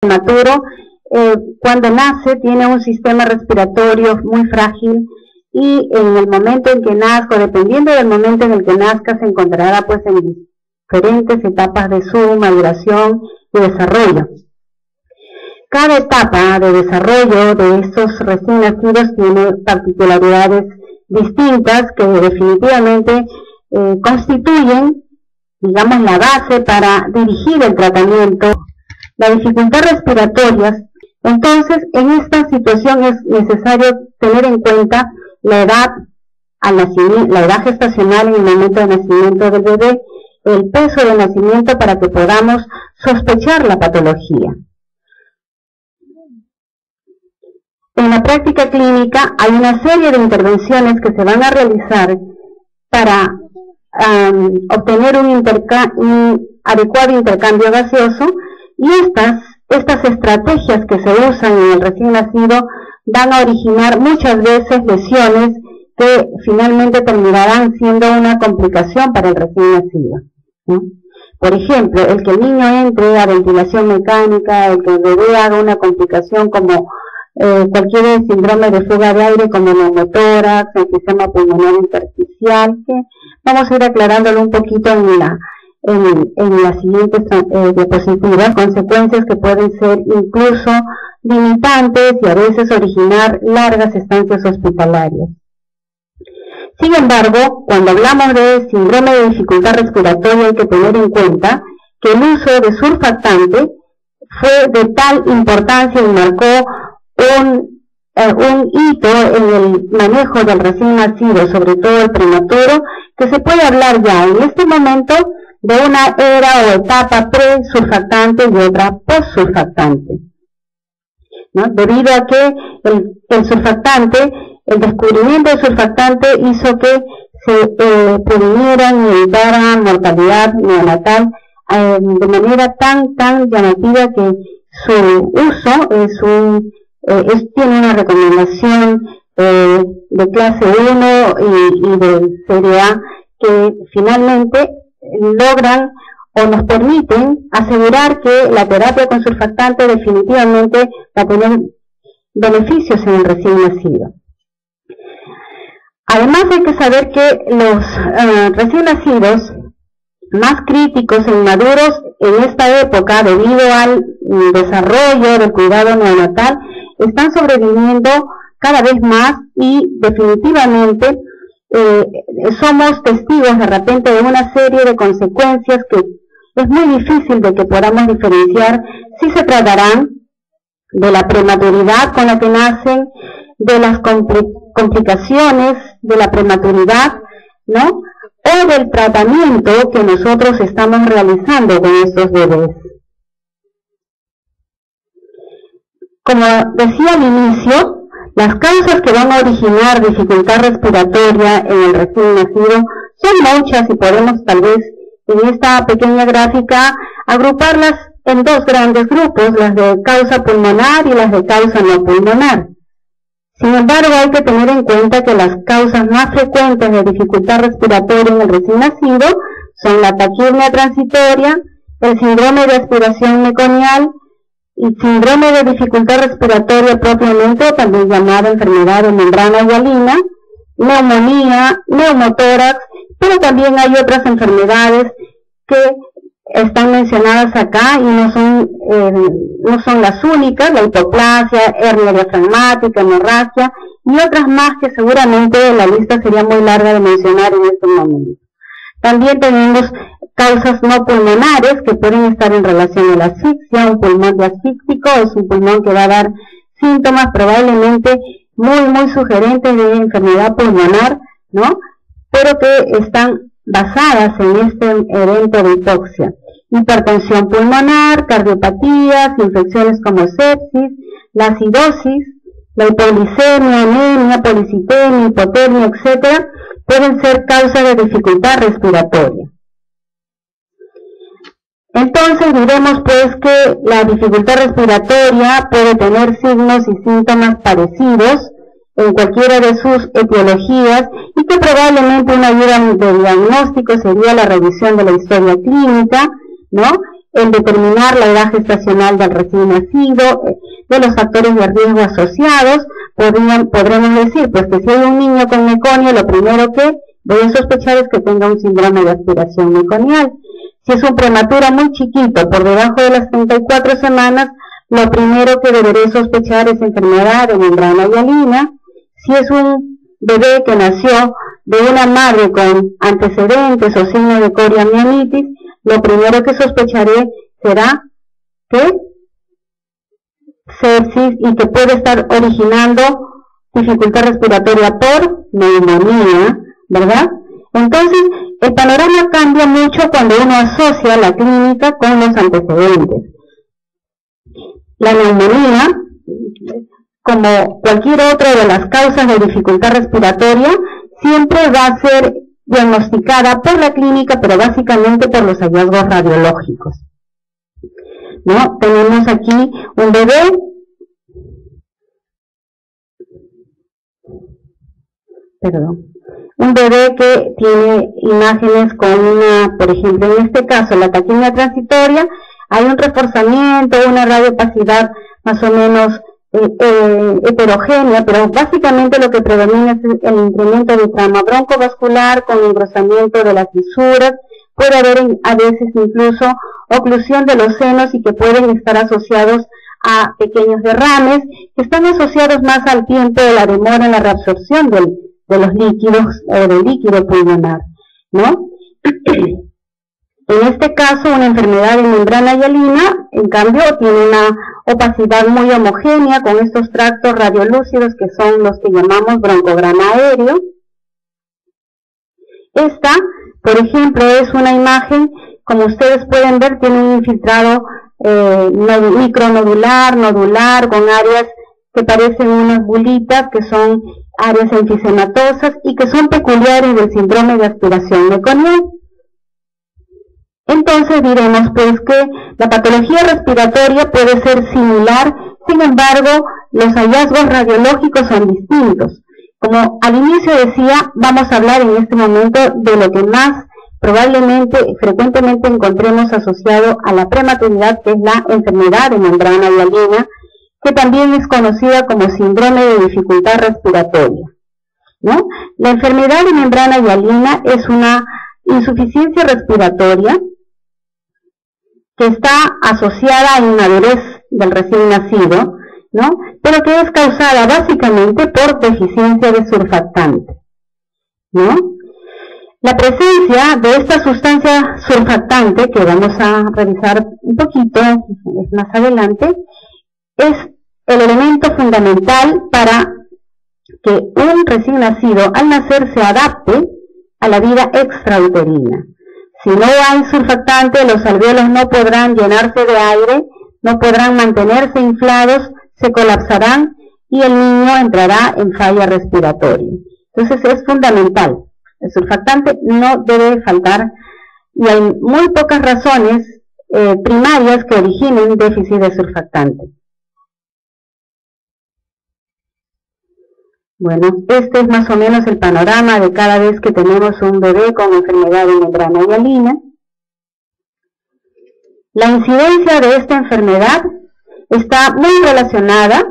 prematuro, cuando nace tiene un sistema respiratorio muy frágil y en el momento en que nazca, dependiendo del momento en el que nazca, se encontrará pues en diferentes etapas de su maduración y desarrollo. Cada etapa de desarrollo de estos recién nacidos tiene particularidades distintas que definitivamente constituyen, digamos, la base para dirigir el tratamiento. La dificultad respiratoria, entonces, en esta situación es necesario tener en cuenta la edad al nacimiento, la edad gestacional en el momento de nacimiento del bebé, el peso de nacimiento para que podamos sospechar la patología. En la práctica clínica hay una serie de intervenciones que se van a realizar para obtener un adecuado intercambio gaseoso, y estas estrategias que se usan en el recién nacido van a originar muchas veces lesiones que finalmente terminarán siendo una complicación para el recién nacido, ¿no? Por ejemplo, el que el niño entre a ventilación mecánica, el que el bebé haga una complicación como cualquier síndrome de fuga de aire como neumotórax, enfisema pulmonar intersticial, que vamos a ir aclarándolo un poquito en las siguientes diapositivas, consecuencias que pueden ser incluso limitantes y a veces originar largas estancias hospitalarias. Sin embargo, cuando hablamos de síndrome de dificultad respiratoria hay que tener en cuenta que el uso de surfactante fue de tal importancia y marcó un hito en el manejo del recién nacido, sobre todo el prematuro, que se puede hablar ya en este momento de una era o etapa pre-surfactante y otra post-surfactante, ¿no? Debido a que el surfactante, el descubrimiento del surfactante hizo que se previnieran y evitaran mortalidad neonatal de manera tan llamativa que su uso tiene una recomendación de clase 1 y de serie A que finalmente logran o nos permiten asegurar que la terapia con surfactante definitivamente va a tener beneficios en el recién nacido. Además hay que saber que los recién nacidos más críticos e inmaduros en esta época, debido al desarrollo del cuidado neonatal, están sobreviviendo cada vez más y definitivamente somos testigos de repente de una serie de consecuencias que es muy difícil de que podamos diferenciar si se tratarán de la prematuridad con la que nacen, de las complicaciones de la prematuridad, ¿no? O del tratamiento que nosotros estamos realizando con estos bebés. Como decía al inicio, las causas que van a originar dificultad respiratoria en el recién nacido son muchas y podemos tal vez en esta pequeña gráfica agruparlas en dos grandes grupos, las de causa pulmonar y las de causa no pulmonar. Sin embargo, hay que tener en cuenta que las causas más frecuentes de dificultad respiratoria en el recién nacido son la taquirnia transitoria, el síndrome de aspiración meconial y síndrome de dificultad respiratoria propiamente, también llamada enfermedad de membrana hialina, neumonía, neumotórax, pero también hay otras enfermedades que están mencionadas acá y no son las únicas, la hipoplasia, hernia diafragmática, hemorragia y otras más que seguramente la lista sería muy larga de mencionar en este momento. También tenemos causas no pulmonares que pueden estar en relación a la asfixia. Un pulmón diasfíctico es un pulmón que va a dar síntomas probablemente muy sugerentes de enfermedad pulmonar, ¿no? Pero que están basadas en este evento de hipoxia. Hipertensión pulmonar, cardiopatías, infecciones como sepsis, la acidosis, la hipoglicemia, anemia, policitemia, hipotermia, etc., pueden ser causas de dificultad respiratoria. Entonces diremos pues que la dificultad respiratoria puede tener signos y síntomas parecidos en cualquiera de sus etiologías y que probablemente una ayuda de diagnóstico sería la revisión de la historia clínica, ¿no? el determinar la edad gestacional del recién nacido, de los factores de riesgo asociados. Podremos decir pues que si hay un niño con meconio, lo primero que voy a sospechar es que tenga un síndrome de aspiración meconial. Si es un prematuro muy chiquito, por debajo de las 34 semanas, lo primero que deberé sospechar es enfermedad de membrana hialina. Si es un bebé que nació de una madre con antecedentes o signos de coriomionitis, lo primero que sospecharé será que sepsis y que puede estar originando dificultad respiratoria por neumonía, ¿verdad? Entonces, el panorama cambia mucho cuando uno asocia la clínica con los antecedentes. La neumonía, como cualquier otra de las causas de dificultad respiratoria, siempre va a ser diagnosticada por la clínica, pero básicamente por los hallazgos radiológicos, ¿no? Tenemos aquí un bebé, un bebé que tiene imágenes con una, por ejemplo, en este caso, la taquimia transitoria, hay un reforzamiento, una radiopacidad más o menos heterogénea, pero básicamente lo que predomina es el incremento de trama broncovascular con engrosamiento de las fisuras. Puede haber a veces incluso oclusión de los senos y que pueden estar asociados a pequeños derrames, que están asociados más al tiempo de la demora en la reabsorción de los líquidos o del líquido pulmonar, ¿no? En este caso, una enfermedad de membrana hialina, en cambio, tiene una opacidad muy homogénea con estos tractos radiolúcidos que son los que llamamos broncograma aéreo. Esta, por ejemplo, es una imagen, como ustedes pueden ver, tiene un infiltrado micronodular, nodular, con áreas que parecen unas bulitas, que son áreas enfisematosas y que son peculiares del síndrome de aspiración meconial. Entonces diremos pues que la patología respiratoria puede ser similar, sin embargo los hallazgos radiológicos son distintos. Como al inicio decía, vamos a hablar en este momento de lo que más probablemente, frecuentemente encontremos asociado a la prematernidad, que es la enfermedad de membrana hialina, que también es conocida como síndrome de dificultad respiratoria, ¿no? La enfermedad de membrana hialina es una insuficiencia respiratoria que está asociada a inmadurez del recién nacido, ¿no? Pero que es causada básicamente por deficiencia de surfactante, ¿no? La presencia de esta sustancia surfactante, que vamos a revisar un poquito más adelante, es el elemento fundamental para que un recién nacido al nacer se adapte a la vida extrauterina. Si no hay surfactante, los alvéolos no podrán llenarse de aire, no podrán mantenerse inflados, se colapsarán y el niño entrará en falla respiratoria. Entonces es fundamental. El surfactante no debe faltar y hay muy pocas razones primarias que originen déficit de surfactante. Bueno, este es más o menos el panorama de cada vez que tenemos un bebé con enfermedad de membrana hialina. La incidencia de esta enfermedad está muy relacionada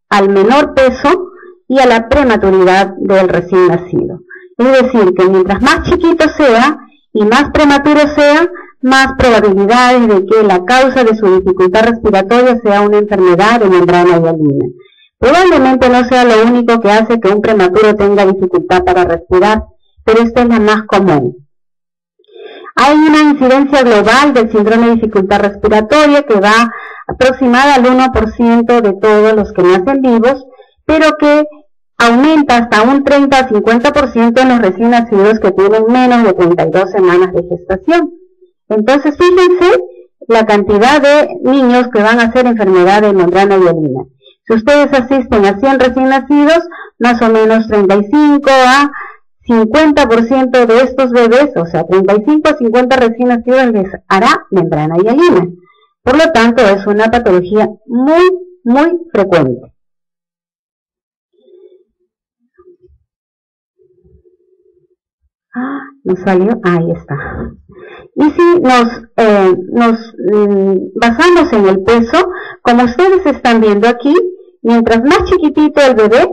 al menor peso y a la prematuridad del recién nacido. Es decir, que mientras más chiquito sea y más prematuro sea, más probabilidades de que la causa de su dificultad respiratoria sea una enfermedad de membrana hialina. Probablemente no sea lo único que hace que un prematuro tenga dificultad para respirar, pero esta es la más común. Hay una incidencia global del síndrome de dificultad respiratoria que va aproximada al 1% de todos los que nacen vivos, pero que aumenta hasta un 30 a 50% en los recién nacidos que tienen menos de 32 semanas de gestación. Entonces, fíjense la cantidad de niños que van a hacer enfermedad de membrana hialina. Si ustedes asisten a 100 recién nacidos, más o menos 35 a 50% de estos bebés, o sea, 35 a 50 recién nacidos les hará membrana hialina. Por lo tanto, es una patología muy frecuente. ¿No salió? Ahí está. Y si nos basamos en el peso, como ustedes están viendo aquí, mientras más chiquitito el bebé,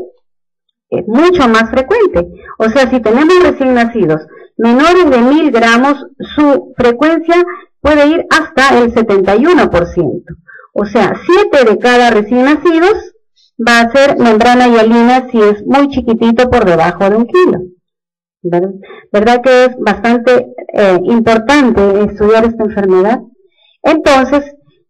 es mucho más frecuente. O sea, si tenemos recién nacidos menores de 1000 gramos, su frecuencia puede ir hasta el 71%. O sea, 7 de cada recién nacidos va a ser membrana hialina si es muy chiquitito, por debajo de 1 kilo. ¿Verdad que es bastante importante estudiar esta enfermedad? Entonces,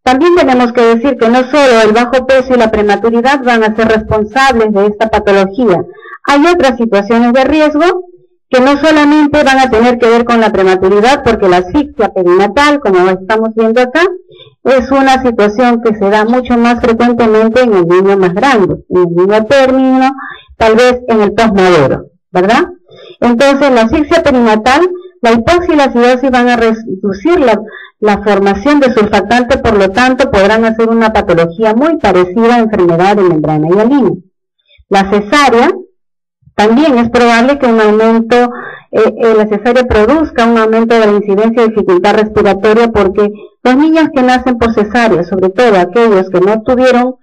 también tenemos que decir que no solo el bajo peso y la prematuridad van a ser responsables de esta patología. Hay otras situaciones de riesgo que no solamente van a tener que ver con la prematuridad, porque la asfixia perinatal, como estamos viendo acá, es una situación que se da mucho más frecuentemente en el niño más grande, en el niño término, tal vez en el posmaduro, ¿verdad? Entonces, la asfixia perinatal, la hipoxia y la acidosis van a reducir la formación de surfactante, por lo tanto, podrán hacer una patología muy parecida a enfermedad de membrana hialina. La cesárea, también es probable que un aumento, la cesárea produzca un aumento de la incidencia de dificultad respiratoria, porque los niños que nacen por cesárea, sobre todo aquellos que no tuvieron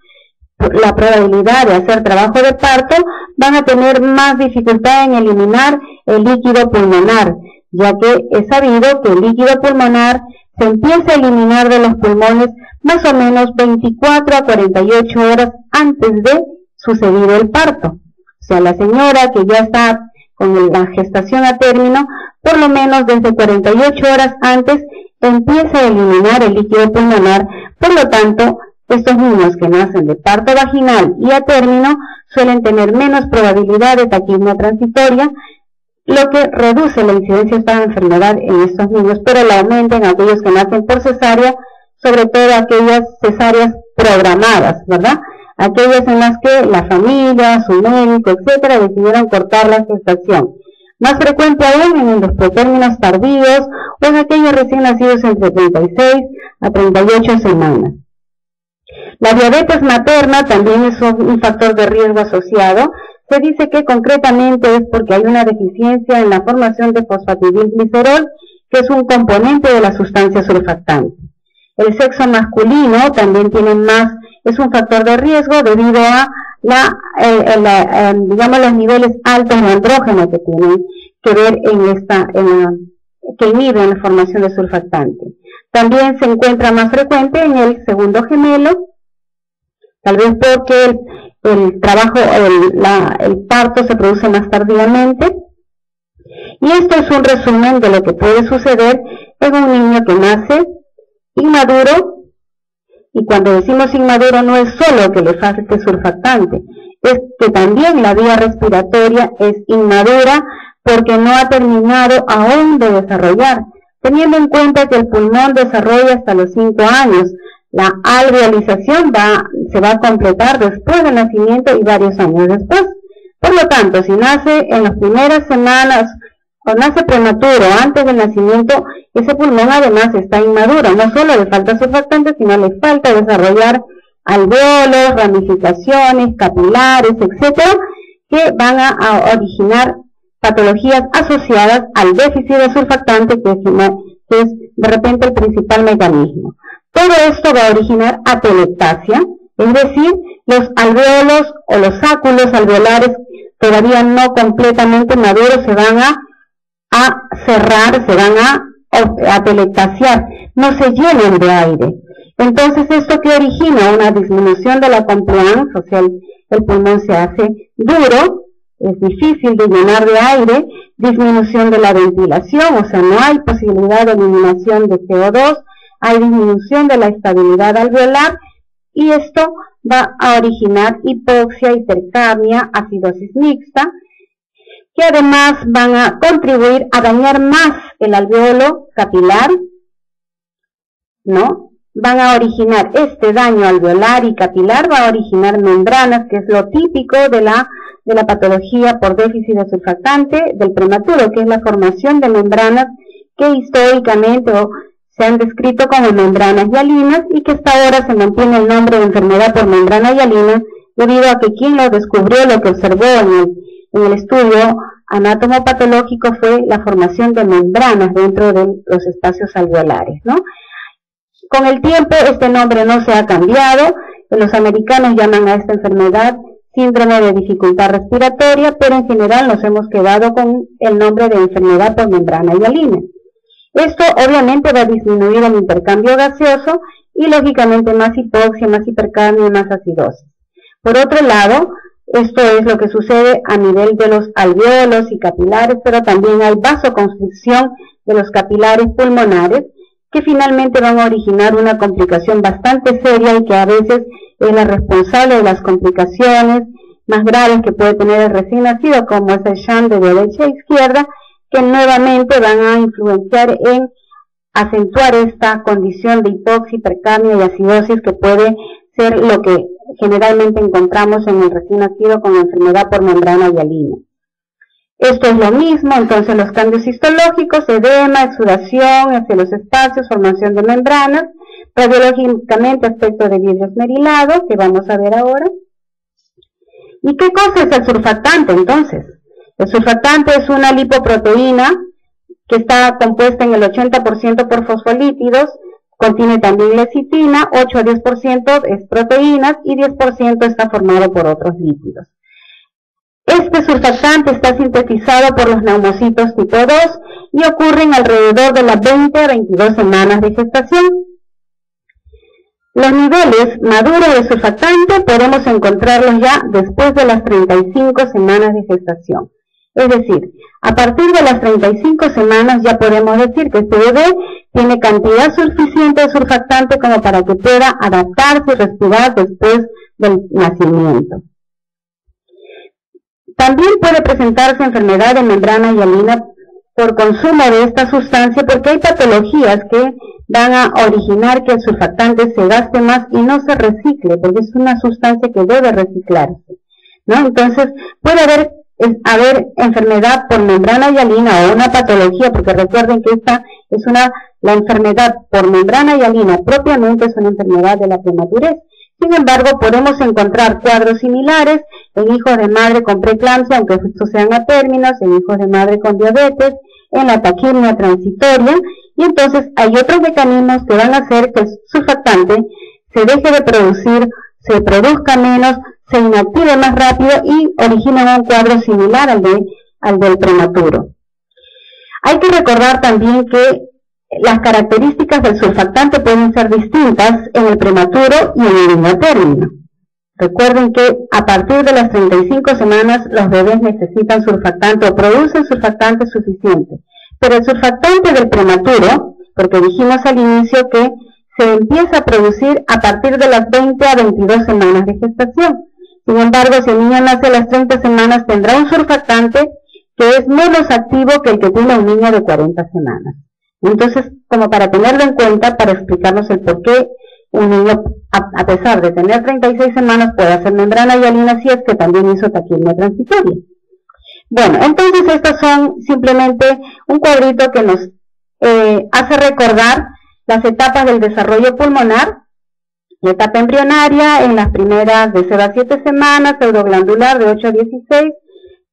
la probabilidad de hacer trabajo de parto, van a tener más dificultad en eliminar el líquido pulmonar, ya que es sabido que el líquido pulmonar se empieza a eliminar de los pulmones más o menos 24 a 48 horas antes de sucedido el parto. O sea, la señora que ya está con la gestación a término, por lo menos desde 48 horas antes empieza a eliminar el líquido pulmonar. Por lo tanto, estos niños que nacen de parto vaginal y a término suelen tener menos probabilidad de taquipnea transitoria, lo que reduce la incidencia de esta enfermedad en estos niños, pero la aumenta en aquellos que nacen por cesárea, sobre todo aquellas cesáreas programadas, ¿verdad? Aquellas en las que la familia, su médico, etcétera, decidieron cortar la gestación. Más frecuente aún en los pretérminos tardíos o en aquellos recién nacidos entre 36 a 38 semanas. La diabetes materna también es un factor de riesgo asociado. Se dice que concretamente es porque hay una deficiencia en la formación de fosfatidilglicerol, que es un componente de la sustancia surfactante. El sexo masculino también es un factor de riesgo debido a digamos, los niveles altos de andrógeno que tienen que ver que inhiben la formación de surfactante. También se encuentra más frecuente en el segundo gemelo, tal vez porque el parto se produce más tardíamente. Y esto es un resumen de lo que puede suceder en un niño que nace inmaduro. Y cuando decimos inmaduro no es solo que le falte surfactante, es que también la vía respiratoria es inmadura porque no ha terminado aún de desarrollar, teniendo en cuenta que el pulmón desarrolla hasta los 5 años. La alveolización se va a completar después del nacimiento y varios años después. Por lo tanto, si nace en las primeras semanas o nace prematuro antes del nacimiento, ese pulmón además está inmaduro. No solo le falta surfactante, sino le falta desarrollar alveolos, ramificaciones, capilares, etcétera, que van a originar patologías asociadas al déficit de surfactante, que es de repente el principal mecanismo. Todo esto va a originar atelectasia, es decir, los alveolos o los sáculos alveolares todavía no completamente maduros se van a cerrar, se van a atelectasiar, no se llenan de aire. Entonces, esto que origina una disminución de la compliance, o sea, el pulmón se hace duro, es difícil de llenar de aire, disminución de la ventilación, o sea, no hay posibilidad de eliminación de CO2, hay disminución de la estabilidad alveolar, y esto va a originar hipoxia, hipercapnia, acidosis mixta, que además van a contribuir a dañar más el alveolo capilar, ¿no? Van a originar este daño alveolar y capilar, va a originar membranas, que es lo típico de la patología por déficit de surfactante del prematuro, que es la formación de membranas que históricamente se han descrito como membranas hialinas y que hasta ahora se mantiene el nombre de enfermedad por membrana hialina debido a que quien lo descubrió, lo que observó en el estudio anatomopatológico fue la formación de membranas dentro de los espacios alveolares, ¿no? Con el tiempo este nombre no se ha cambiado, los americanos llaman a esta enfermedad síndrome de dificultad respiratoria, pero en general nos hemos quedado con el nombre de enfermedad por membrana hialina. Esto obviamente va a disminuir el intercambio gaseoso y lógicamente más hipoxia, más hipercapnia y más acidosis. Por otro lado, esto es lo que sucede a nivel de los alvéolos y capilares, pero también hay vasoconstricción de los capilares pulmonares, que finalmente van a originar una complicación bastante seria y que a veces es la responsable de las complicaciones más graves que puede tener el recién nacido, como es el shunt de derecha a izquierda, que nuevamente van a influenciar en acentuar esta condición de hipoxia, hipercapnia y acidosis, que puede ser lo que generalmente encontramos en el recién nacido con enfermedad por membrana hialina. Esto es lo mismo, entonces los cambios histológicos, edema, exudación hacia los espacios, formación de membranas, radiológicamente aspecto de vidrio esmerilado, que vamos a ver ahora. ¿Y qué cosa es el surfactante entonces? El surfactante es una lipoproteína que está compuesta en el 80% por fosfolípidos, contiene también lecitina, 8 a 10% es proteínas y 10% está formado por otros lípidos. Este surfactante está sintetizado por los neumocitos tipo 2 y ocurren alrededor de las 20 a 22 semanas de gestación. Los niveles maduros de surfactante podemos encontrarlos ya después de las 35 semanas de gestación. Es decir, a partir de las 35 semanas ya podemos decir que este bebé tiene cantidad suficiente de surfactante como para que pueda adaptarse y respirar después del nacimiento. También puede presentarse enfermedad de membrana hialina por consumo de esta sustancia, porque hay patologías que van a originar que el surfactante se gaste más y no se recicle, porque es una sustancia que debe reciclarse, ¿no? Entonces puede haber enfermedad por membrana hialina o una patología, porque recuerden que esta es la enfermedad por membrana hialina propiamente es una enfermedad de la premadurez. Sin embargo, podemos encontrar cuadros similares en hijos de madre con preeclampsia, aunque estos sean a términos, en hijos de madre con diabetes, en la taquirnia transitoria, y entonces hay otros mecanismos que van a hacer que el surfactante se deje de producir, se produzca menos, se inactive más rápido y origina un cuadro similar al del prematuro. Hay que recordar también que las características del surfactante pueden ser distintas en el prematuro y en el niño a término. Recuerden que a partir de las 35 semanas los bebés necesitan surfactante o producen surfactante suficiente. Pero el surfactante del prematuro, porque dijimos al inicio que se empieza a producir a partir de las 20 a 22 semanas de gestación. Sin embargo, si el niño nace a las 30 semanas, tendrá un surfactante que es menos activo que el que tiene un niño de 40 semanas. Entonces, como para tenerlo en cuenta, para explicarnos el por qué un niño, a pesar de tener 36 semanas, puede hacer membrana hialina si es que también hizo taquirnia transitoria. Bueno, entonces estos son simplemente un cuadrito que nos hace recordar las etapas del desarrollo pulmonar, la etapa embrionaria en las primeras de 0 a 7 semanas, pseudoglandular de 8 a 16,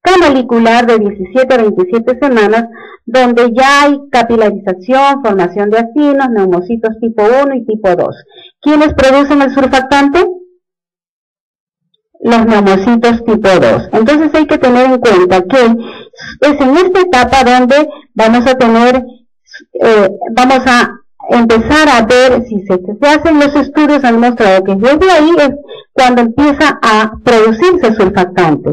canalicular de 17 a 27 semanas, donde ya hay capilarización, formación de acinos, neumocitos tipo 1 y tipo 2. ¿Quiénes producen el surfactante? Los neumocitos tipo 2. Entonces hay que tener en cuenta que es en esta etapa donde vamos a empezar a ver si se hacen los estudios, han mostrado que desde ahí es cuando empieza a producirse surfactante.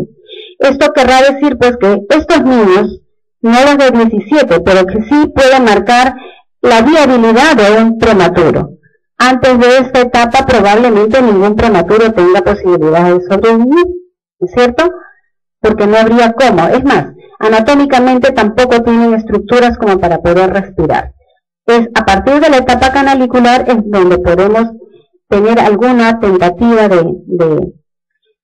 Esto querrá decir pues que estos niños, no los de 17, pero que sí pueden marcar la viabilidad de un prematuro. Antes de esta etapa probablemente ningún prematuro tenga posibilidad de sobrevivir, ¿no es cierto? Porque no habría cómo. Es más, anatómicamente tampoco tienen estructuras como para poder respirar. Es a partir de la etapa canalicular es donde podemos tener alguna tentativa de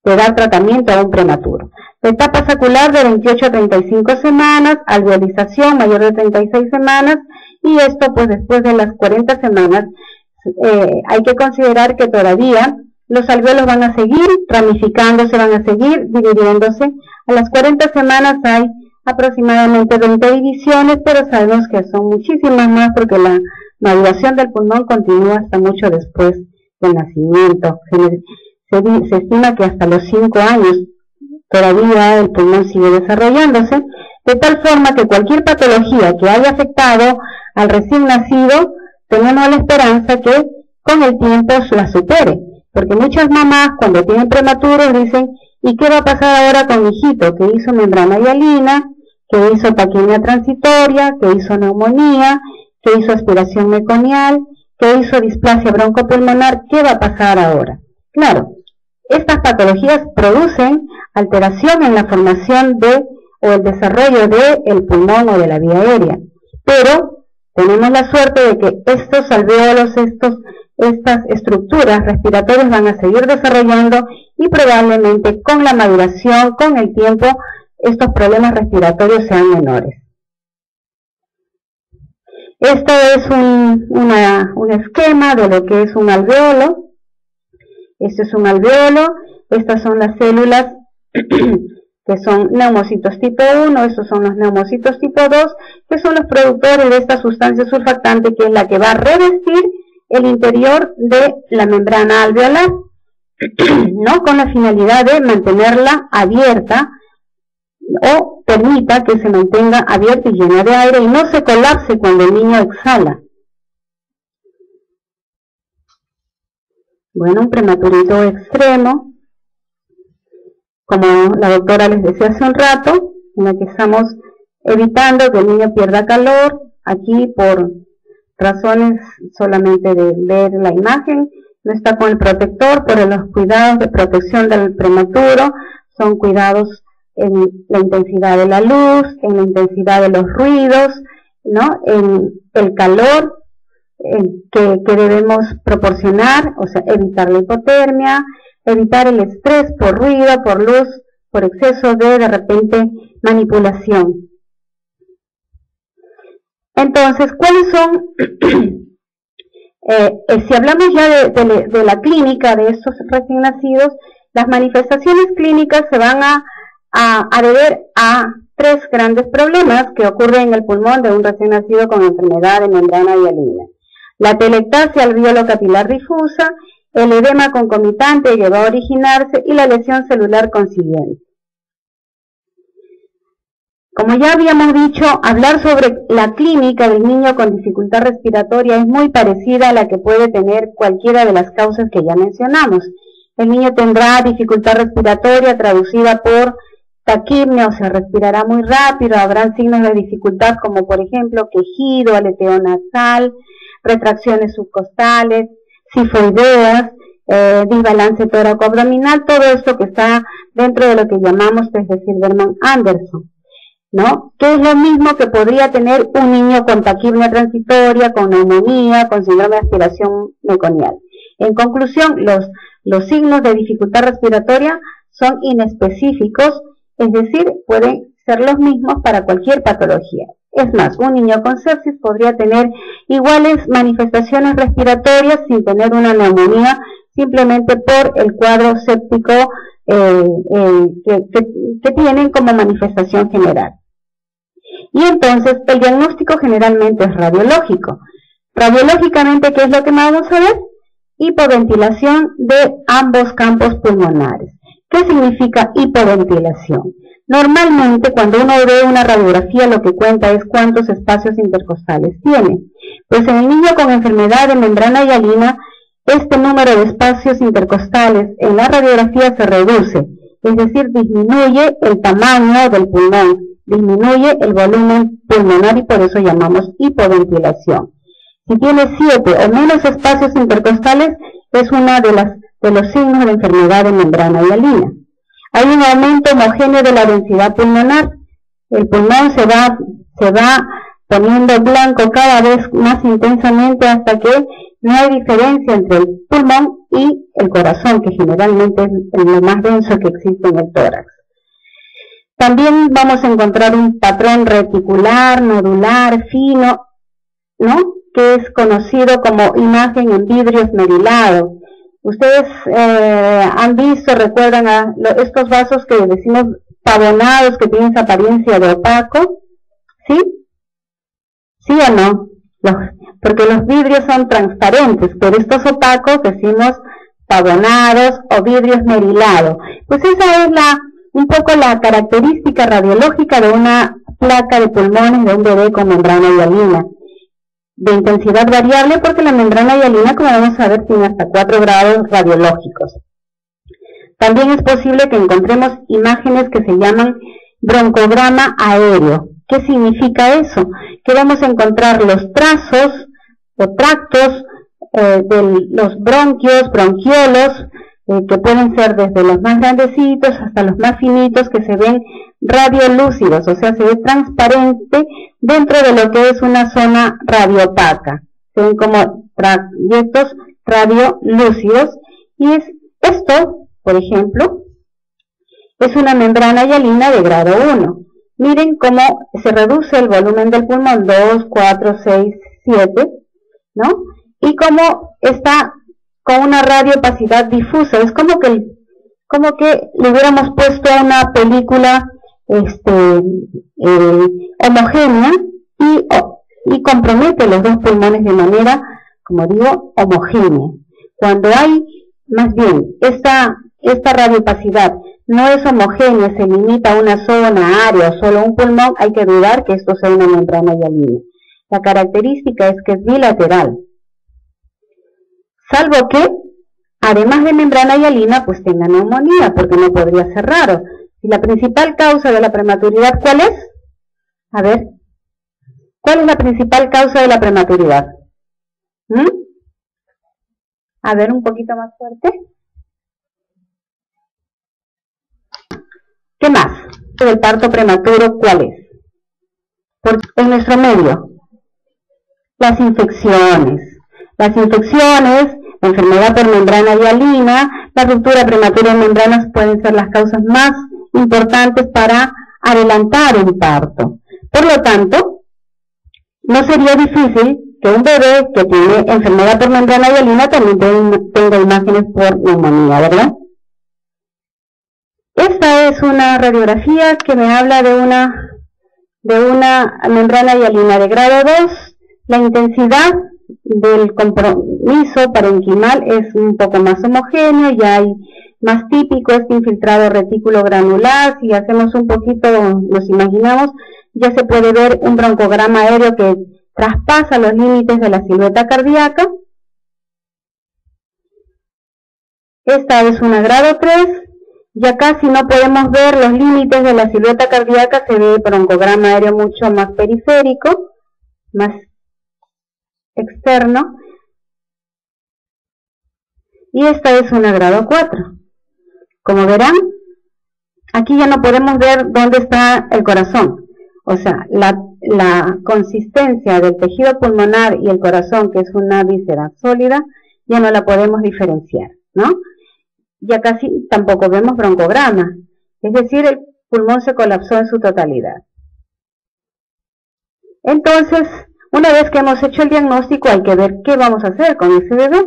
dar tratamiento a un prematuro. La etapa sacular de 28 a 35 semanas, alveolización mayor de 36 semanas, y esto pues después de las 40 semanas hay que considerar que todavía los alvéolos van a seguir ramificándose, van a seguir dividiéndose. A las 40 semanas hay aproximadamente 20 divisiones, pero sabemos que son muchísimas más porque la maduración del pulmón continúa hasta mucho después del nacimiento. Se estima que hasta los 5 años todavía el pulmón sigue desarrollándose, de tal forma que cualquier patología que haya afectado al recién nacido, tenemos la esperanza que con el tiempo la supere, porque muchas mamás cuando tienen prematuros dicen, ¿y qué va a pasar ahora con mi hijito que hizo membrana hialina, que hizo taquimia transitoria, que hizo neumonía, que hizo aspiración meconial, que hizo displasia broncopulmonar? ¿Qué va a pasar ahora? Claro, estas patologías producen alteración en la formación o el desarrollo del pulmón o de la vía aérea, pero tenemos la suerte de que estos alvéolos, estas estructuras respiratorias van a seguir desarrollando y probablemente con la maduración, con el tiempo, estos problemas respiratorios sean menores. Esto es un esquema de lo que es un alvéolo. Este es un alvéolo, estas son las células que son neumocitos tipo 1, estos son los neumocitos tipo 2, que son los productores de esta sustancia surfactante que es la que va a revestir el interior de la membrana alveolar, ¿no? Con la finalidad de mantenerla abierta o permita que se mantenga abierta y llena de aire y no se colapse cuando el niño exhala. Bueno, un prematurito extremo, como la doctora les decía hace un rato, en la que estamos evitando que el niño pierda calor, aquí por razones solamente de ver la imagen, no está con el protector, pero los cuidados de protección del prematuro son cuidados en la intensidad de la luz, en la intensidad de los ruidos, ¿no? En el calor que debemos proporcionar, o sea, evitar la hipotermia, evitar el estrés por ruido, por luz, por exceso de repente manipulación. Entonces, ¿cuáles son, si hablamos ya de la clínica de estos recién nacidos, las manifestaciones clínicas se van a deber a 3 grandes problemas que ocurren en el pulmón de un recién nacido con enfermedad de membrana hialina. La telectasia alveolo-capilar difusa, el edema concomitante que va a originarse y la lesión celular consiguiente. Como ya habíamos dicho, hablar sobre la clínica del niño con dificultad respiratoria es muy parecida a la que puede tener cualquiera de las causas que ya mencionamos. El niño tendrá dificultad respiratoria traducida por taquipnea, o sea, respirará muy rápido, habrán signos de dificultad como por ejemplo quejido, aleteo nasal, retracciones subcostales, sifoideas, desbalance tóraco-abdominal, todo esto que está dentro de lo que llamamos test de Silverman-Anderson, ¿no? Que es lo mismo que podría tener un niño con taquipnea transitoria, con neumonía, con síndrome de aspiración meconial. En conclusión, los signos de dificultad respiratoria son inespecíficos, es decir, pueden ser los mismos para cualquier patología. Es más, un niño con sepsis podría tener iguales manifestaciones respiratorias sin tener una neumonía, simplemente por el cuadro séptico que tienen como manifestación general. Y entonces, el diagnóstico generalmente es radiológico. Radiológicamente, ¿qué es lo que vamos a ver? Hipoventilación de ambos campos pulmonares. ¿Qué significa hipoventilación? Normalmente, cuando uno ve una radiografía, lo que cuenta es cuántos espacios intercostales tiene. Pues en el niño con enfermedad de membrana hialina, este número de espacios intercostales en la radiografía se reduce, es decir, disminuye el tamaño del pulmón, disminuye el volumen pulmonar y por eso llamamos hipoventilación. Si tiene 7 o menos espacios intercostales, es uno de los signos de enfermedad de membrana hialina. Hay un aumento homogéneo de la densidad pulmonar. El pulmón se va poniendo blanco cada vez más intensamente hasta que no hay diferencia entre el pulmón y el corazón, que generalmente es lo más denso que existe en el tórax. También vamos a encontrar un patrón reticular, nodular, fino, ¿no? Que es conocido como imagen en vidrio esmerilado. Ustedes han visto, recuerdan estos vasos que decimos pavonados que tienen esa apariencia de opaco, ¿sí? ¿Sí o no? Porque los vidrios son transparentes, pero estos opacos decimos pavonados o vidrio esmerilado. Pues esa es un poco la característica radiológica de una placa de pulmones de un bebé con membrana hialina. De intensidad variable porque la membrana hialina, como vamos a ver, tiene hasta 4 grados radiológicos. También es posible que encontremos imágenes que se llaman broncograma aéreo. ¿Qué significa eso? Que vamos a encontrar los trazos o tractos de los bronquios, bronquiolos, que pueden ser desde los más grandecitos hasta los más finitos, que se ven radiolúcidos, o sea, se ve transparente dentro de lo que es una zona radiopaca. Se ven como trayectos radiolúcidos, y esto, por ejemplo, es una membrana hialina de grado 1. Miren cómo se reduce el volumen del pulmón, 2, 4, 6, 7, ¿no? Y cómo está con una radiopacidad difusa. Es como que le hubiéramos puesto una película homogénea y compromete los dos pulmones de manera, como digo, homogénea. Cuando hay, más bien, esta radiopacidad no es homogénea, se limita a una zona, área o solo un pulmón, hay que dudar que esto sea una membrana hialina. La característica es que es bilateral. Salvo que, además de membrana hialina, pues tenga neumonía, porque no podría ser raro. Y la principal causa de la prematuridad, ¿cuál es? A ver, ¿cuál es la principal causa de la prematuridad? A ver, un poquito más fuerte. ¿Qué más? El parto prematuro, ¿cuál es? En nuestro medio, las infecciones. Las infecciones, la enfermedad por membrana hialina, la ruptura prematura de membranas pueden ser las causas más importantes para adelantar un parto. Por lo tanto, no sería difícil que un bebé que tiene enfermedad por membrana hialina también tenga imágenes por neumonía, ¿verdad? Esta es una radiografía que me habla de una membrana hialina de grado 2. La intensidad del compromiso parenquimal es un poco más homogéneo, ya hay más típico este infiltrado retículo granular. Si hacemos un poquito, nos imaginamos, ya se puede ver un broncograma aéreo que traspasa los límites de la silueta cardíaca. Esta es una grado 3, ya casi no podemos ver los límites de la silueta cardíaca, se ve broncograma aéreo mucho más periférico, más externo. Y esta es una grado 4. Como verán, aquí ya no podemos ver dónde está el corazón. O sea, la consistencia del tejido pulmonar y el corazón, que es una víscera sólida, ya no la podemos diferenciar, ¿no? Ya casi tampoco vemos broncograma. Es decir, el pulmón se colapsó en su totalidad. Entonces, una vez que hemos hecho el diagnóstico, hay que ver qué vamos a hacer con ese bebé.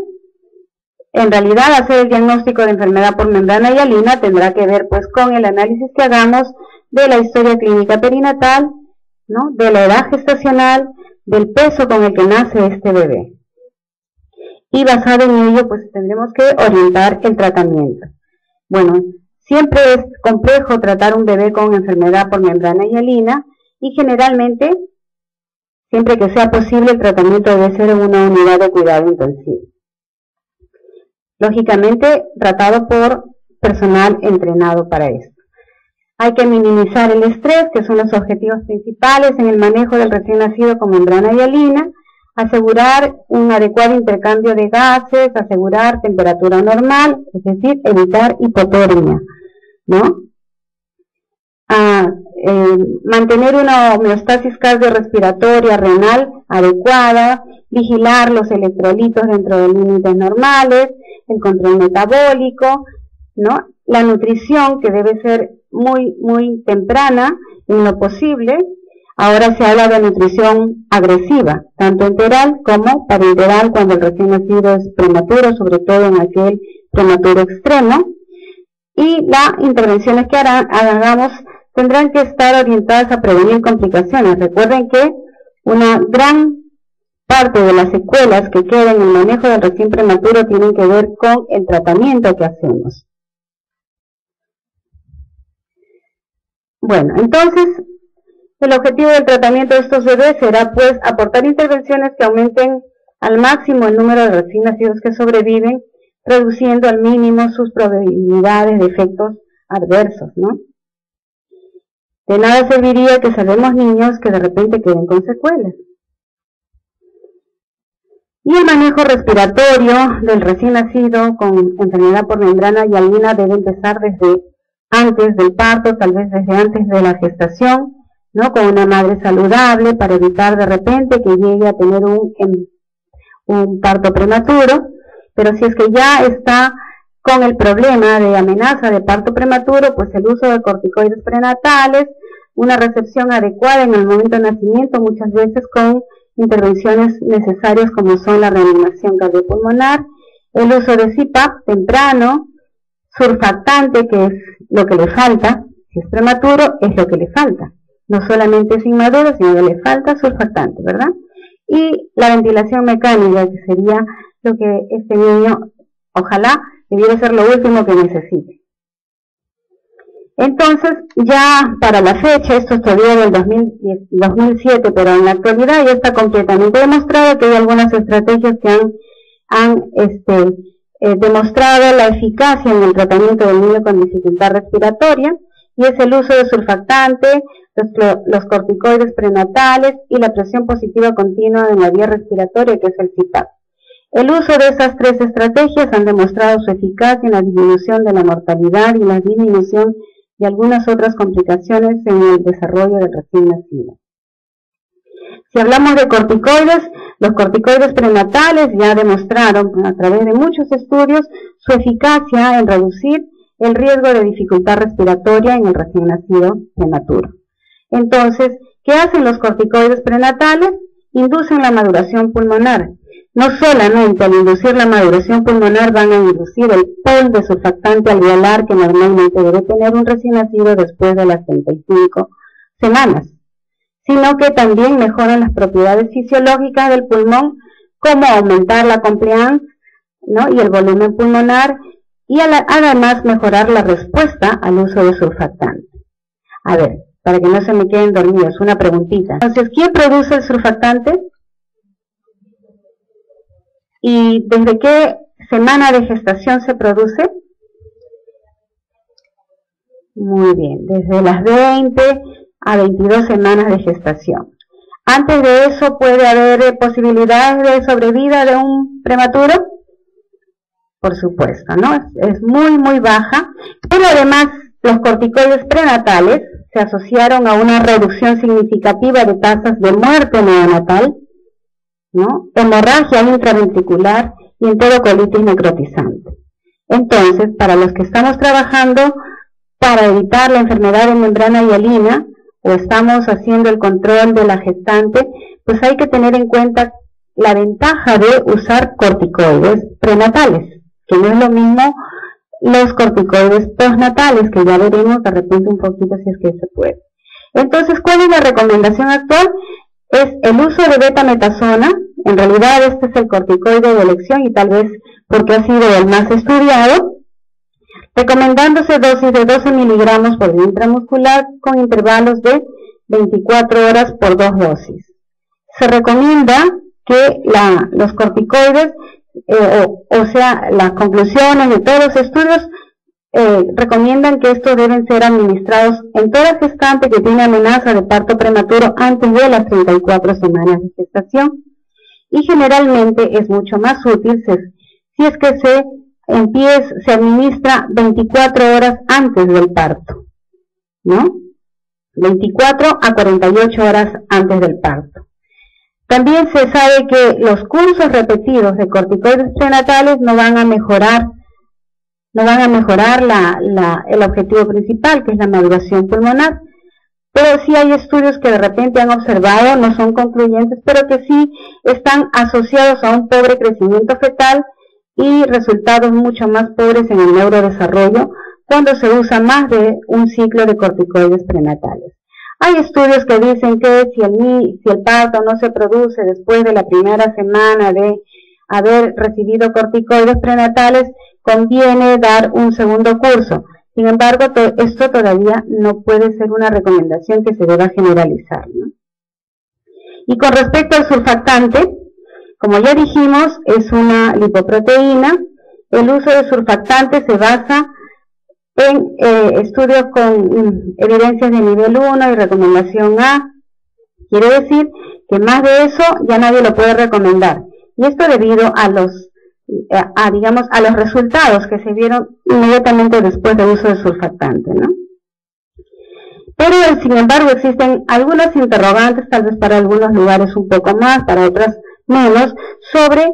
En realidad, hacer el diagnóstico de enfermedad por membrana hialina tendrá que ver pues con el análisis que hagamos de la historia clínica perinatal, ¿no? De la edad gestacional, del peso con el que nace este bebé. Y basado en ello, pues tendremos que orientar el tratamiento. Bueno, siempre es complejo tratar un bebé con enfermedad por membrana hialina y generalmente, siempre que sea posible, el tratamiento debe ser en una unidad de cuidado intensivo. Lógicamente, tratado por personal entrenado para esto. Hay que minimizar el estrés, que son los objetivos principales en el manejo del recién nacido con membrana hialina, asegurar un adecuado intercambio de gases, asegurar temperatura normal, es decir, evitar hipotermia, ¿no? Mantener una homeostasis cardiorrespiratoria renal adecuada, vigilar los electrolitos dentro de límites normales, el control metabólico, ¿no? La nutrición, que debe ser muy temprana en lo posible. Ahora se habla de nutrición agresiva, tanto enteral como parenteral cuando el recién nacido es prematuro, sobre todo en aquel prematuro extremo. Y las intervenciones que hagamos tendrán que estar orientadas a prevenir complicaciones. Recuerden que una gran parte de las secuelas que quedan en el manejo del recién prematuro tienen que ver con el tratamiento que hacemos. Bueno, entonces, el objetivo del tratamiento de estos bebés será, pues, aportar intervenciones que aumenten al máximo el número de recién nacidos que sobreviven, reduciendo al mínimo sus probabilidades de efectos adversos, ¿no? De nada serviría que salvemos niños que de repente queden con secuelas. Y el manejo respiratorio del recién nacido con enfermedad por membrana hialina debe empezar desde antes del parto, tal vez desde antes de la gestación, ¿no? Con una madre saludable para evitar de repente que llegue a tener un parto prematuro. Pero si es que ya está con el problema de amenaza de parto prematuro, pues el uso de corticoides prenatales, una recepción adecuada en el momento de nacimiento, muchas veces con intervenciones necesarias como son la reanimación cardiopulmonar, el uso de CPAP temprano, surfactante, que es lo que le falta, si es prematuro es lo que le falta, no solamente es inmaduro, sino que le falta surfactante, ¿verdad? Y la ventilación mecánica, que sería lo que este niño, ojalá, debiera ser lo último que necesite. Entonces, ya para la fecha, esto es todavía del 2007, pero en la actualidad ya está completamente demostrado que hay algunas estrategias que han demostrado la eficacia en el tratamiento del niño con dificultad respiratoria, y es el uso de surfactante, los corticoides prenatales y la presión positiva continua en la vía respiratoria, que es el CPAP. El uso de esas tres estrategias han demostrado su eficacia en la disminución de la mortalidad y la disminución de algunas otras complicaciones en el desarrollo del recién nacido. Si hablamos de corticoides, los corticoides prenatales ya demostraron a través de muchos estudios su eficacia en reducir el riesgo de dificultad respiratoria en el recién nacido prematuro. Entonces, ¿qué hacen los corticoides prenatales? Inducen la maduración pulmonar. No solamente al inducir la maduración pulmonar van a inducir el pool de surfactante alveolar que normalmente debe tener un recién nacido después de las 35 semanas, sino que también mejoran las propiedades fisiológicas del pulmón, como aumentar la compliance, ¿no? Y el volumen pulmonar, y además mejorar la respuesta al uso de surfactante. A ver, para que no se me queden dormidos, una preguntita. Entonces, ¿quién produce el surfactante? ¿Y desde qué semana de gestación se produce? Muy bien, desde las 20 a 22 semanas de gestación. Antes de eso, ¿puede haber posibilidades de sobrevida de un prematuro? Por supuesto, ¿no? Es muy, muy baja. Pero además, los corticoides prenatales se asociaron a una reducción significativa de tasas de muerte neonatal, ¿no? Hemorragia intraventricular y enterocolitis necrotizante. Entonces, para los que estamos trabajando para evitar la enfermedad de membrana hialina o estamos haciendo el control de la gestante, pues hay que tener en cuenta la ventaja de usar corticoides prenatales, que no es lo mismo los corticoides postnatales, que ya veremos de repente un poquito si es que se puede. Entonces, ¿cuál es la recomendación actual? Es el uso de betametasona. En realidad este es el corticoide de elección y tal vez porque ha sido el más estudiado, recomendándose dosis de 12 miligramos por vía intramuscular con intervalos de 24 horas por 2 dosis. Se recomienda que los corticoides, o sea, las conclusiones de todos los estudios recomiendan que estos deben ser administrados en toda gestante que tiene amenaza de parto prematuro antes de las 34 semanas de gestación, y generalmente es mucho más útil si es que se administra 24 horas antes del parto, ¿no? 24 a 48 horas antes del parto. También se sabe que los cursos repetidos de corticoides prenatales no van a mejorar el objetivo principal, que es la maduración pulmonar, pero sí hay estudios que de repente han observado, no son concluyentes, pero que sí están asociados a un pobre crecimiento fetal y resultados mucho más pobres en el neurodesarrollo cuando se usa más de un ciclo de corticoides prenatales. Hay estudios que dicen que si el parto no se produce después de la primera semana de haber recibido corticoides prenatales, conviene dar un segundo curso. Sin embargo, esto todavía no puede ser una recomendación que se deba generalizar, ¿no? Y con respecto al surfactante, como ya dijimos, es una lipoproteína. El uso de surfactante se basa en estudios con evidencias de nivel 1 y recomendación A. Quiere decir que más de eso ya nadie lo puede recomendar. Y esto debido a los resultados que se vieron inmediatamente después del uso de surfactante, ¿no? Pero, sin embargo, existen algunas interrogantes, tal vez para algunos lugares un poco más, para otras menos, sobre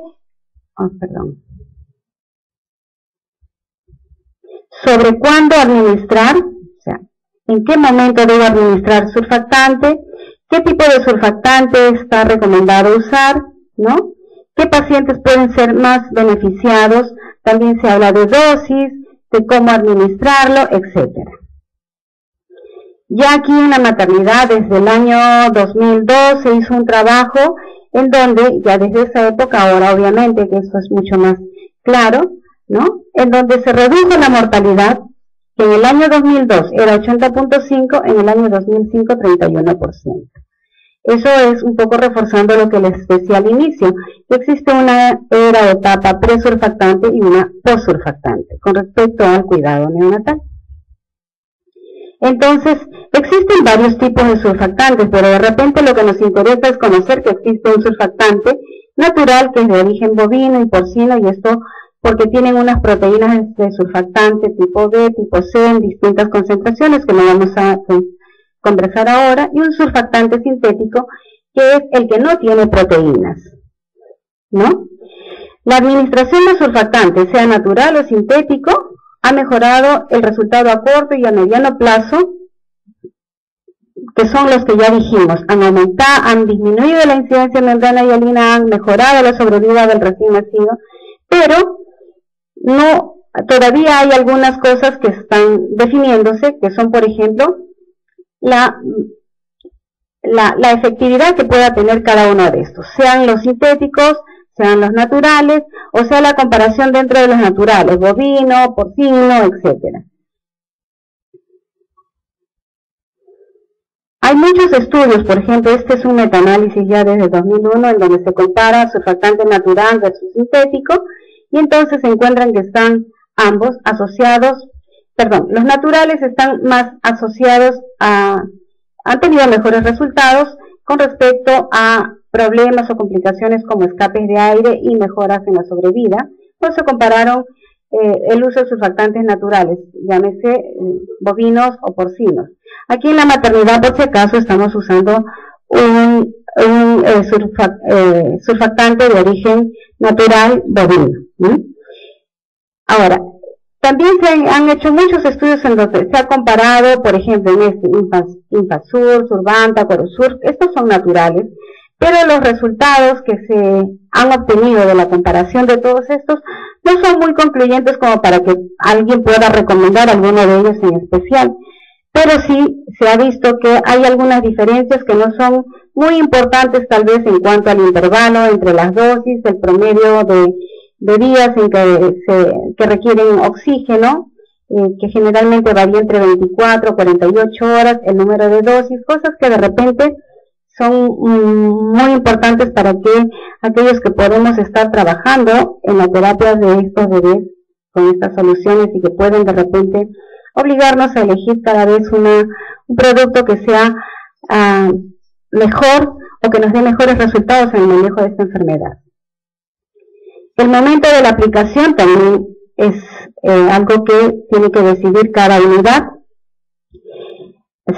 cuándo administrar, o sea, en qué momento debo administrar surfactante, qué tipo de surfactante está recomendado usar, ¿no? ¿Qué pacientes pueden ser más beneficiados? También se habla de dosis, de cómo administrarlo, etcétera. Ya aquí en la maternidad, desde el año 2002, se hizo un trabajo en donde, ya desde esa época, ahora obviamente que esto es mucho más claro, ¿no? En donde se redujo la mortalidad, que en el año 2002 era 80.5, en el año 2005 31%. Eso es un poco reforzando lo que les decía al inicio. Existe una etapa presurfactante y una postsurfactante con respecto al cuidado neonatal. Entonces, existen varios tipos de surfactantes, pero de repente lo que nos interesa es conocer que existe un surfactante natural que es de origen bovino y porcino, y esto porque tienen unas proteínas de surfactante tipo B, tipo C en distintas concentraciones que no vamos a conversar ahora, y un surfactante sintético que es el que no tiene proteínas, ¿no? La administración de surfactantes, sea natural o sintético, ha mejorado el resultado a corto y a mediano plazo, que son los que ya dijimos, han disminuido la incidencia de membrana hialina, han mejorado la sobrevida del recién nacido, pero todavía hay algunas cosas que están definiéndose, que son, por ejemplo, la efectividad que pueda tener cada uno de estos, sean los sintéticos, sean los naturales, o sea la comparación dentro de los naturales, bovino, porcino, etcétera. Hay muchos estudios, por ejemplo, este es un metaanálisis ya desde 2001, en donde se compara surfactante natural versus sintético, y entonces se encuentran que están ambos asociados, los naturales están más asociados han tenido mejores resultados con respecto a problemas o complicaciones como escapes de aire y mejoras en la sobrevida, pues se compararon el uso de surfactantes naturales, llámese bovinos o porcinos. Aquí en la maternidad, por si acaso, estamos usando un surfactante de origen natural bovino. Ahora, también se han hecho muchos estudios en donde se ha comparado, por ejemplo, en Infasur, Survanta, Corosur, estos son naturales, pero los resultados que se han obtenido de la comparación de todos estos no son muy concluyentes como para que alguien pueda recomendar alguno de ellos en especial, pero sí se ha visto que hay algunas diferencias que no son muy importantes tal vez en cuanto al intervalo entre las dosis, el promedio de días en que requieren oxígeno, que generalmente varía entre 24 a 48 horas, el número de dosis, cosas que de repente son muy importantes para que aquellos que podemos estar trabajando en la terapia de estos bebés con estas soluciones y que pueden de repente obligarnos a elegir cada vez un producto que sea mejor o que nos dé mejores resultados en el manejo de esta enfermedad. El momento de la aplicación también es algo que tiene que decidir cada unidad.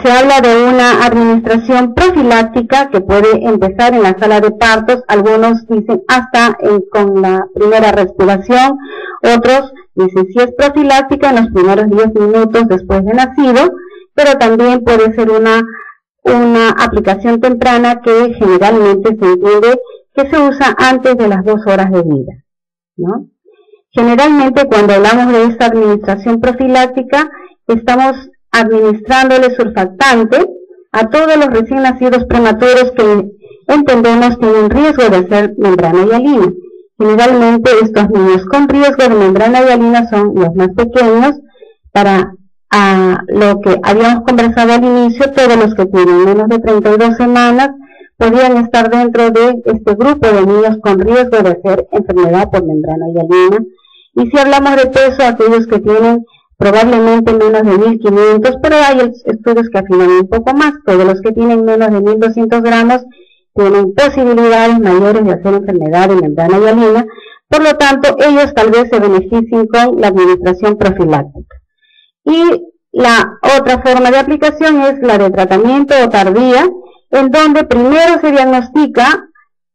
Se habla de una administración profiláctica que puede empezar en la sala de partos, algunos dicen hasta con la primera respiración, otros dicen si es profiláctica en los primeros 10 minutos después de nacido, pero también puede ser una aplicación temprana que generalmente se entiende que se usa antes de las 2 horas de vida, ¿no? Generalmente cuando hablamos de esta administración profiláctica, estamos administrándole surfactante a todos los recién nacidos prematuros que entendemos tienen riesgo de ser membrana hialina. Generalmente estos niños con riesgo de membrana hialina son los más pequeños. Para lo que habíamos conversado al inicio, todos los que tienen menos de 32 semanas podrían estar dentro de este grupo de niños con riesgo de hacer enfermedad por membrana hialina. Y si hablamos de peso, aquellos que tienen probablemente menos de 1500, pero hay estudios que afinan un poco más. Todos los que tienen menos de 1200 gramos tienen posibilidades mayores de hacer enfermedad de membrana hialina, por lo tanto ellos tal vez se beneficien con la administración profiláctica. Y la otra forma de aplicación es la de tratamiento o tardía, en donde primero se diagnostica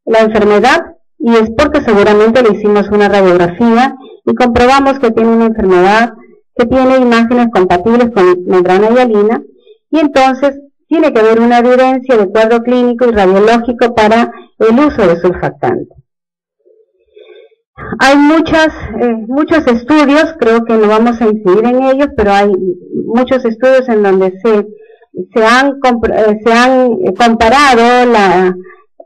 la enfermedad, y es porque seguramente le hicimos una radiografía y comprobamos que tiene una enfermedad, que tiene imágenes compatibles con membrana hialina, y entonces tiene que haber una evidencia de cuadro clínico y radiológico para el uso de surfactante. Hay muchos estudios, creo que no vamos a incidir en ellos, pero hay muchos estudios en donde se han comparado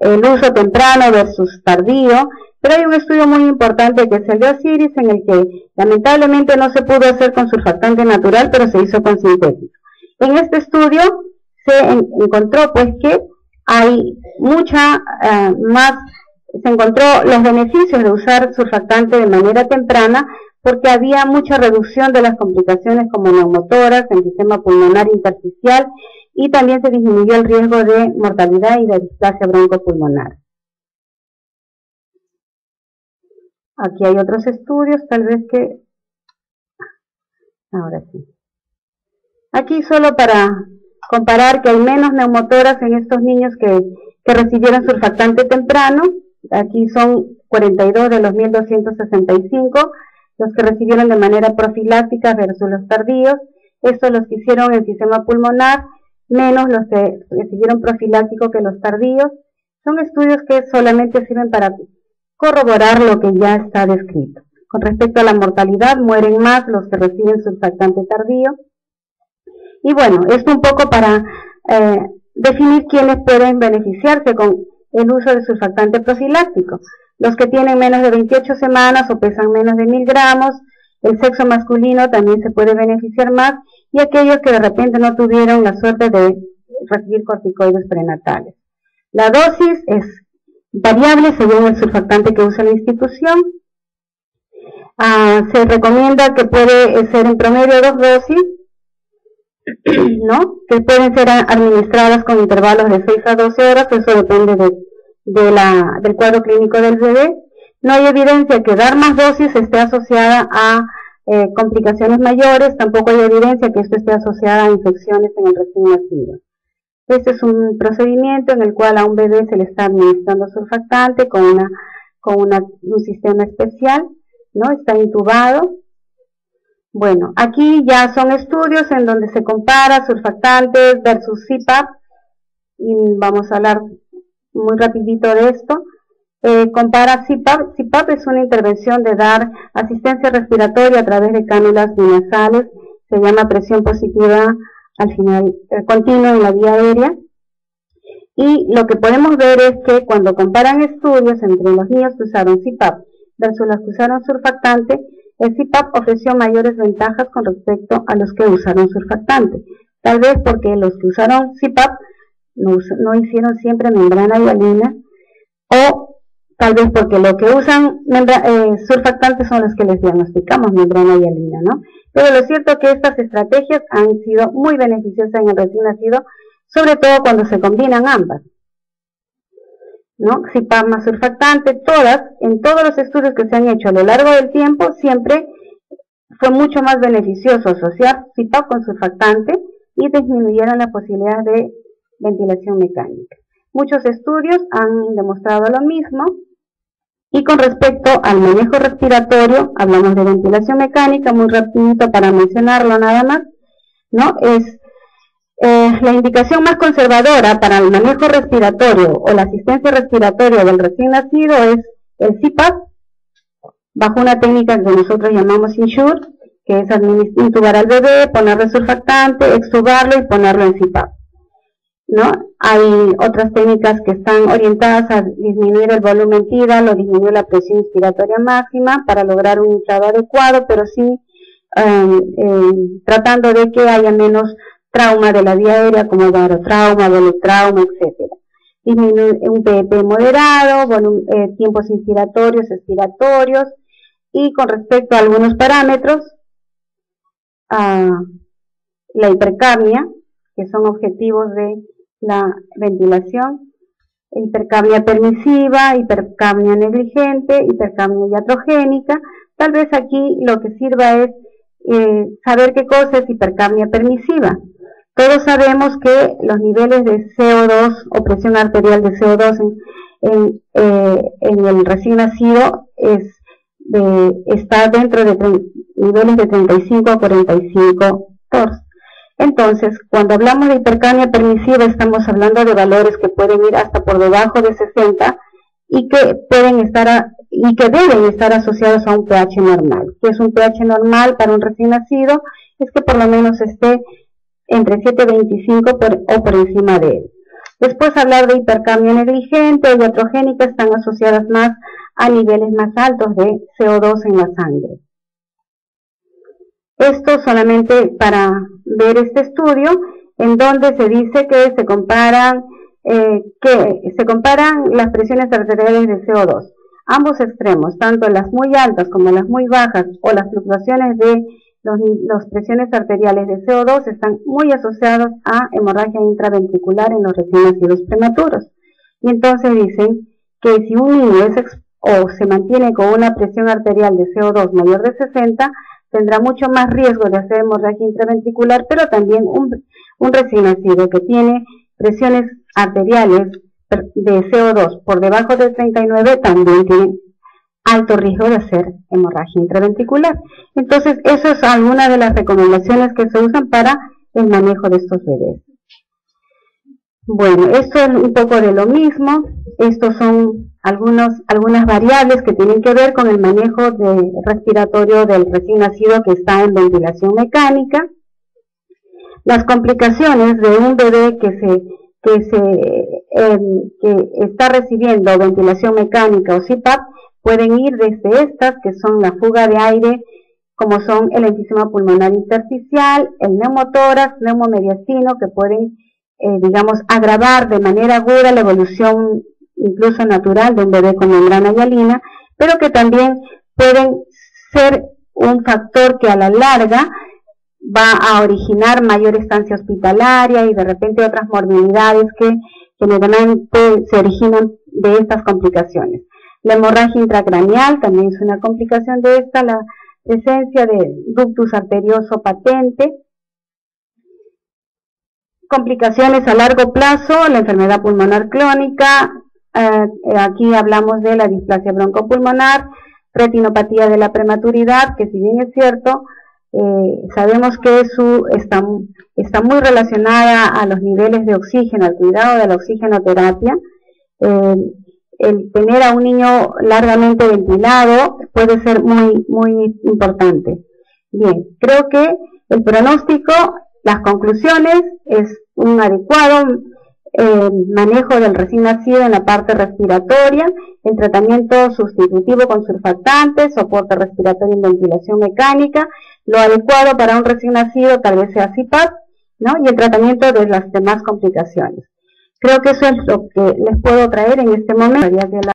el uso temprano versus tardío, pero hay un estudio muy importante que es el de Osiris, en el que lamentablemente no se pudo hacer con surfactante natural, pero se hizo con sintético. En este estudio se encontró pues que hay se encontró los beneficios de usar surfactante de manera temprana, porque había mucha reducción de las complicaciones como neumotórax, enfisema pulmonar intersticial, y también se disminuyó el riesgo de mortalidad y de displasia broncopulmonar. Aquí hay otros estudios, tal vez que... Ahora sí. Aquí solo para comparar que hay menos neumotórax en estos niños que recibieron surfactante temprano. Aquí son 42 de los 1265, los que recibieron de manera profiláctica versus los tardíos. Estos los que hicieron enfisema pulmonar, menos los que recibieron profiláctico que los tardíos. Son estudios que solamente sirven para corroborar lo que ya está descrito. Con respecto a la mortalidad, mueren más los que reciben surfactante tardío. Y bueno, esto un poco para definir quiénes pueden beneficiarse con el uso de surfactante profiláctico. Los que tienen menos de 28 semanas o pesan menos de 1000 gramos, el sexo masculino también se puede beneficiar más, y aquellos que de repente no tuvieron la suerte de recibir corticoides prenatales. La dosis es variable según el surfactante que usa la institución. Se recomienda que puede ser en promedio 2 dosis, ¿no? Que pueden ser administradas con intervalos de 6 a 12 horas, eso depende del cuadro clínico del bebé. No hay evidencia que dar más dosis esté asociada a complicaciones mayores, tampoco hay evidencia que esto esté asociada a infecciones en el recién nacido. Este es un procedimiento en el cual a un bebé se le está administrando surfactante con un sistema especial, ¿no? Está intubado. Bueno, aquí ya son estudios en donde se compara surfactantes versus CPAP, y vamos a hablar muy rapidito de esto. Compara CPAP. CPAP es una intervención de dar asistencia respiratoria a través de cánulas binasales, se llama presión positiva al final, continua en la vía aérea. Y lo que podemos ver es que cuando comparan estudios entre los niños que usaron CPAP versus los que usaron surfactante, el CPAP ofreció mayores ventajas con respecto a los que usaron surfactante. Tal vez porque los que usaron CPAP no hicieron siempre membrana hialina, o tal vez porque lo que usan surfactantes son los que les diagnosticamos membrana hialina, ¿no? Pero lo cierto es que estas estrategias han sido muy beneficiosas en el recién nacido, sobre todo cuando se combinan ambas, ¿no? CPAP más surfactante, en todos los estudios que se han hecho a lo largo del tiempo, siempre fue mucho más beneficioso asociar CPAP con surfactante y disminuyeron las posibilidades de ventilación mecánica. Muchos estudios han demostrado lo mismo. Y con respecto al manejo respiratorio, hablamos de ventilación mecánica, muy rapidito para mencionarlo nada más, ¿no? Es la indicación más conservadora para el manejo respiratorio o la asistencia respiratoria del recién nacido es el CPAP, bajo una técnica que nosotros llamamos INSURE, que es intubar al bebé, ponerle surfactante, extubarlo y ponerlo en CPAP, ¿no? Hay otras técnicas que están orientadas a disminuir el volumen tidal o disminuir la presión inspiratoria máxima para lograr un inflado adecuado, pero sí tratando de que haya menos trauma de la vía aérea, como barotrauma, volutrauma, etcétera. Disminuir un PEP moderado, tiempos inspiratorios, expiratorios, y con respecto a algunos parámetros, la hipercapnia, que son objetivos de la ventilación, hipercapnia permisiva, hipercapnia negligente, hipercapnia iatrogénica. Tal vez aquí lo que sirva es saber qué cosa es hipercapnia permisiva. Todos sabemos que los niveles de CO2 o presión arterial de CO2 en el recién nacido está dentro de niveles de 35 a 45 TORS. Entonces, cuando hablamos de hipercapnia permisiva, estamos hablando de valores que pueden ir hasta por debajo de 60 y que deben estar asociados a un pH normal. ¿Qué es un pH normal para un recién nacido? Es que por lo menos esté entre 7.25 o por encima de él. Después, hablar de hipercapnia negligente o iatrogénica están asociadas más a niveles más altos de CO2 en la sangre. Esto solamente para ver este estudio, en donde se dice que se comparan las presiones arteriales de CO2. Ambos extremos, tanto las muy altas como las muy bajas, o las fluctuaciones de las presiones arteriales de CO2 están muy asociados a hemorragia intraventricular en los recién nacidos prematuros. Y entonces dicen que si un niño se mantiene con una presión arterial de CO2 mayor de 60, tendrá mucho más riesgo de hacer hemorragia intraventricular, pero también un recién nacido que tiene presiones arteriales de CO2 por debajo de 39 también tiene alto riesgo de hacer hemorragia intraventricular. Entonces, eso es alguna de las recomendaciones que se usan para el manejo de estos bebés. Bueno, esto es un poco de lo mismo. Estos son algunas variables que tienen que ver con el manejo respiratorio del recién nacido que está en ventilación mecánica. Las complicaciones de un bebé que está recibiendo ventilación mecánica o CPAP pueden ir desde estas, que son la fuga de aire, como son el enfisema pulmonar intersticial, el neumotórax, neumomediastino, que pueden, agravar de manera aguda la evolución incluso natural de un bebé con membrana hialina, pero que también pueden ser un factor que a la larga va a originar mayor estancia hospitalaria y de repente otras morbilidades que generalmente se originan de estas complicaciones. La hemorragia intracraneal también es una complicación de esta, la presencia de ductus arterioso patente. Complicaciones a largo plazo, la enfermedad pulmonar crónica, aquí hablamos de la displasia broncopulmonar, retinopatía de la prematuridad, que si bien es cierto, sabemos que está muy relacionada a los niveles de oxígeno, al cuidado de la oxigenoterapia. El tener a un niño largamente ventilado puede ser muy, muy importante. Bien, creo que el pronóstico, las conclusiones, es un adecuado manejo del recién nacido en la parte respiratoria, el tratamiento sustitutivo con surfactantes, soporte respiratorio en ventilación mecánica, lo adecuado para un recién nacido tal vez sea CPAP, ¿no? Y el tratamiento de las demás complicaciones. Creo que eso es lo que les puedo traer en este momento.